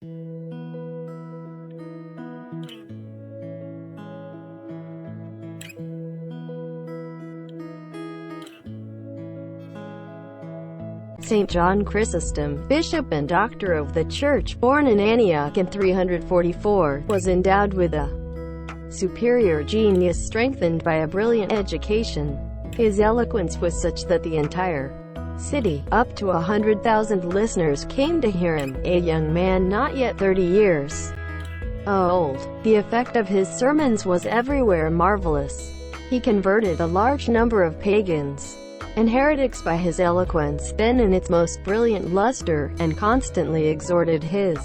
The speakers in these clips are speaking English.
St. John Chrysostom, bishop and doctor of the Church, born in Antioch in 344, was endowed with a superior genius strengthened by a brilliant education. His eloquence was such that the entire city, up to 100,000 listeners, came to hear him, a young man not yet 30 years old. The effect of his sermons was everywhere marvelous. He converted a large number of pagans and heretics by his eloquence, then in its most brilliant luster, and constantly exhorted his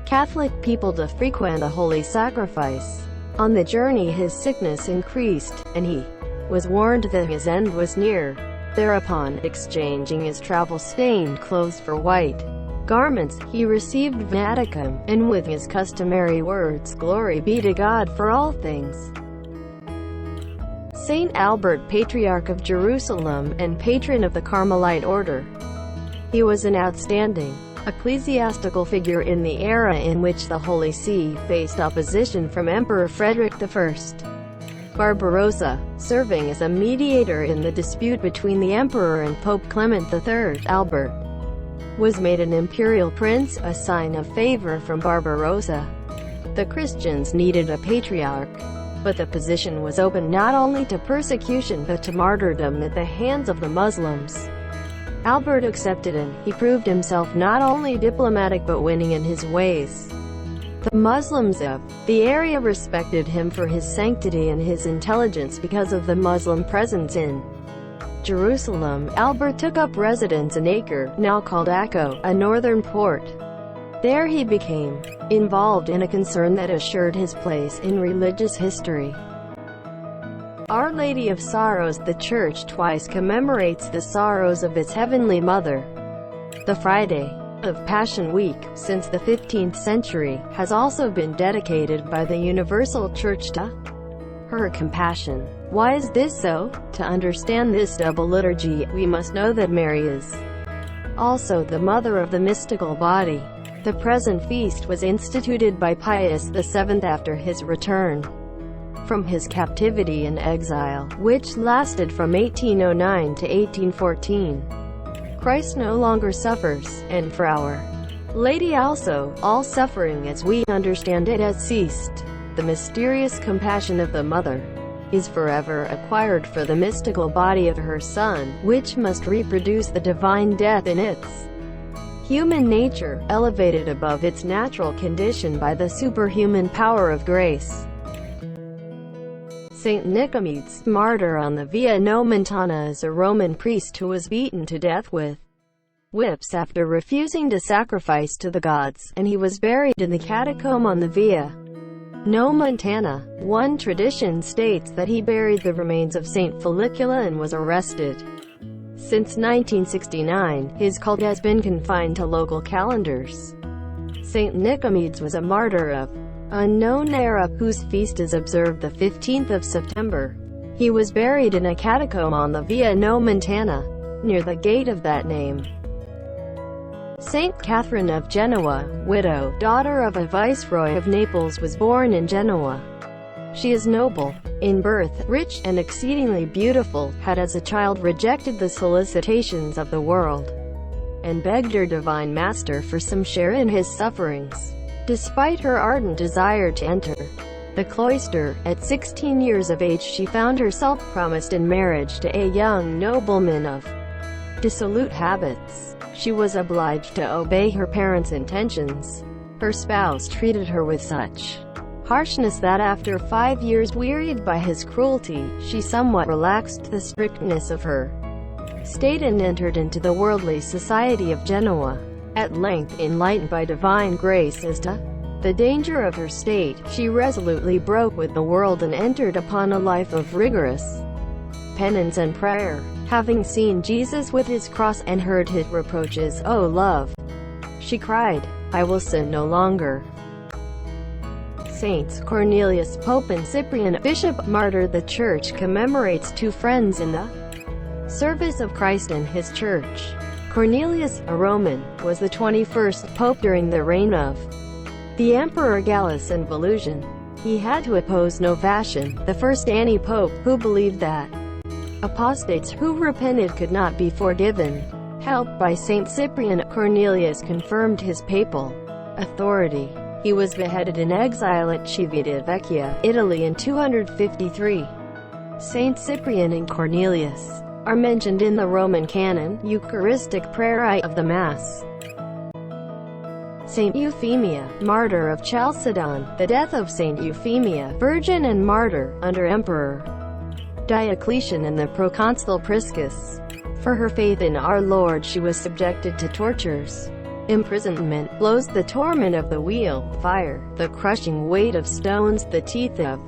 Catholic people to frequent the holy sacrifice. On the journey his sickness increased, and he was warned that his end was near. Thereupon, exchanging his travel-stained clothes for white garments, he received viaticum, and with his customary words, "Glory be to God for all things," Saint Albert, Patriarch of Jerusalem, and patron of the Carmelite order. He was an outstanding ecclesiastical figure in the era in which the Holy See faced opposition from Emperor Frederick I. Barbarossa, serving as a mediator in the dispute between the emperor and Pope Clement III. Albert was made an imperial prince, a sign of favor from Barbarossa. The Christians needed a patriarch, but the position was open not only to persecution but to martyrdom at the hands of the Muslims. Albert accepted, and he proved himself not only diplomatic but winning in his ways. The Muslims of the area respected him for his sanctity and his intelligence because of the Muslim presence in Jerusalem. Albert took up residence in Acre, now called Akko, a northern port. There he became involved in a concern that assured his place in religious history. Our Lady of Sorrows. The Church twice commemorates the sorrows of its Heavenly Mother. The Friday of Passion Week, since the 15th century, has also been dedicated by the Universal Church to her compassion. Why is this so? To understand this double liturgy, we must know that Mary is also the mother of the mystical body. The present feast was instituted by Pius VII after his return from his captivity and exile, which lasted from 1809 to 1814. Christ no longer suffers, and for Our Lady also, all suffering as we understand it has ceased. The mysterious compassion of the Mother is forever acquired for the mystical body of her Son, which must reproduce the divine death in its human nature, elevated above its natural condition by the superhuman power of grace. Saint Nicomedes, martyr on the Via Nomentana, is a Roman priest who was beaten to death with whips after refusing to sacrifice to the gods, and he was buried in the catacomb on the Via Nomentana. One tradition states that he buried the remains of Saint Felicula and was arrested. Since 1969, his cult has been confined to local calendars. Saint Nicomedes was a martyr of unknown era, whose feast is observed the 15th of September. He was buried in a catacomb on the Via Nomentana, near the gate of that name. Saint Catherine of Genoa, widow, daughter of a viceroy of Naples, was born in Genoa. She is noble in birth, rich, and exceedingly beautiful, had as a child rejected the solicitations of the world, and begged her divine master for some share in his sufferings. Despite her ardent desire to enter the cloister, at 16 years of age she found herself promised in marriage to a young nobleman of dissolute habits. She was obliged to obey her parents' intentions. Her spouse treated her with such harshness that after 5 years, wearied by his cruelty, she somewhat relaxed the strictness of her state and entered into the worldly society of Genoa. At length, enlightened by divine grace as to the danger of her state, she resolutely broke with the world and entered upon a life of rigorous penance and prayer. Having seen Jesus with his cross and heard his reproaches, "O love," she cried, "I will sin no longer." Saints Cornelius, Pope, and Cyprian, Bishop, Martyr. The Church commemorates two friends in the service of Christ and his Church. Cornelius, a Roman, was the 21st pope during the reign of the Emperor Gallus and Volusian. He had to oppose Novatian, the first anti-pope, who believed that apostates who repented could not be forgiven. Helped by Saint Cyprian, Cornelius confirmed his papal authority. He was beheaded in exile at Civitavecchia, Italy in 253. Saint Cyprian and Cornelius are mentioned in the Roman canon, Eucharistic prayer of the Mass. Saint Euphemia, martyr of Chalcedon. The death of Saint Euphemia, virgin and martyr, under Emperor Diocletian and the proconsul Priscus. For her faith in our Lord she was subjected to tortures, imprisonment, blows, the torment of the wheel, fire, the crushing weight of stones, the teeth of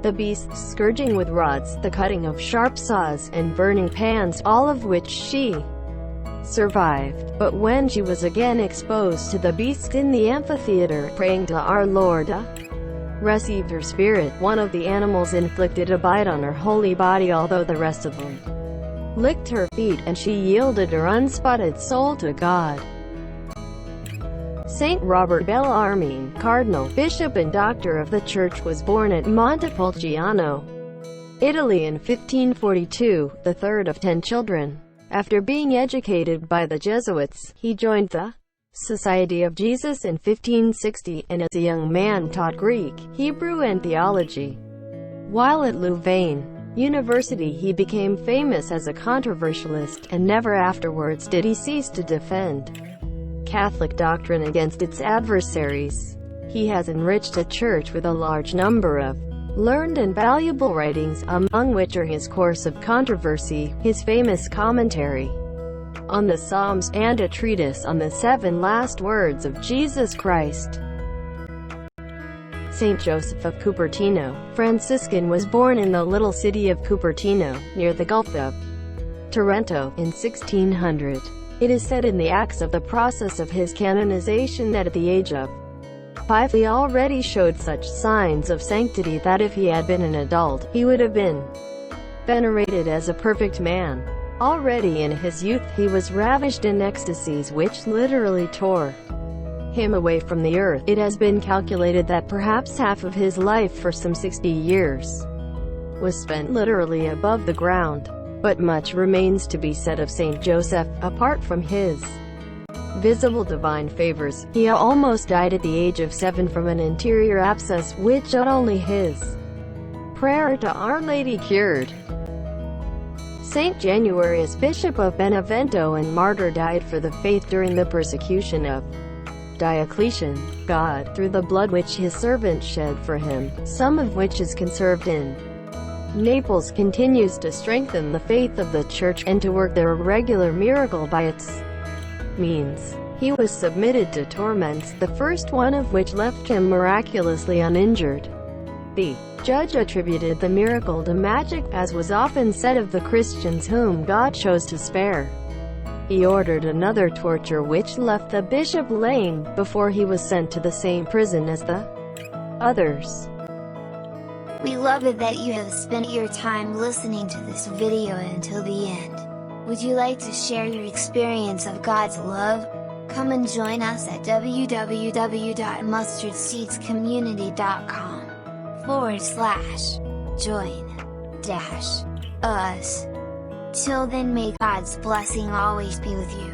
the beast, scourging with rods, the cutting of sharp saws, and burning pans, all of which she survived. But when she was again exposed to the beast in the amphitheater, praying to our Lord, received her spirit. One of the animals inflicted a bite on her holy body, although the rest of them licked her feet, and she yielded her unspotted soul to God. Saint Robert Bellarmine, Cardinal, Bishop and Doctor of the Church, was born at Montepulciano, Italy in 1542, the third of 10 children. After being educated by the Jesuits, he joined the Society of Jesus in 1560, and as a young man taught Greek, Hebrew and theology. While at Louvain University he became famous as a controversialist, and never afterwards did he cease to defend Catholic doctrine against its adversaries. He has enriched a church with a large number of learned and valuable writings, among which are his Course of Controversy, his famous commentary on the Psalms, and a treatise on the 7 last words of Jesus Christ. Saint Joseph of Cupertino, Franciscan, was born in the little city of Cupertino, near the Gulf of Taranto, in 1600. It is said in the Acts of the process of his canonization that at the age of 5 he already showed such signs of sanctity that if he had been an adult, he would have been venerated as a perfect man. Already in his youth he was ravished in ecstasies which literally tore him away from the earth. It has been calculated that perhaps half of his life, for some 60 years, was spent literally above the ground. But much remains to be said of Saint Joseph. Apart from his visible divine favors, he almost died at the age of 7 from an interior abscess, which not only his prayer to Our Lady cured. Saint Januarius, Bishop of Benevento and martyr, died for the faith during the persecution of Diocletian. God, through the blood which his servant shed for him, some of which is conserved in Naples, continues to strengthen the faith of the Church, and to work their regular miracle by its means. He was submitted to torments, the first one of which left him miraculously uninjured. The judge attributed the miracle to magic, as was often said of the Christians whom God chose to spare. He ordered another torture which left the bishop lame, before he was sent to the same prison as the others. We love it that you have spent your time listening to this video until the end. Would you like to share your experience of God's love? Come and join us at www.mustardseedscommunity.com/join-us. Till then, may God's blessing always be with you.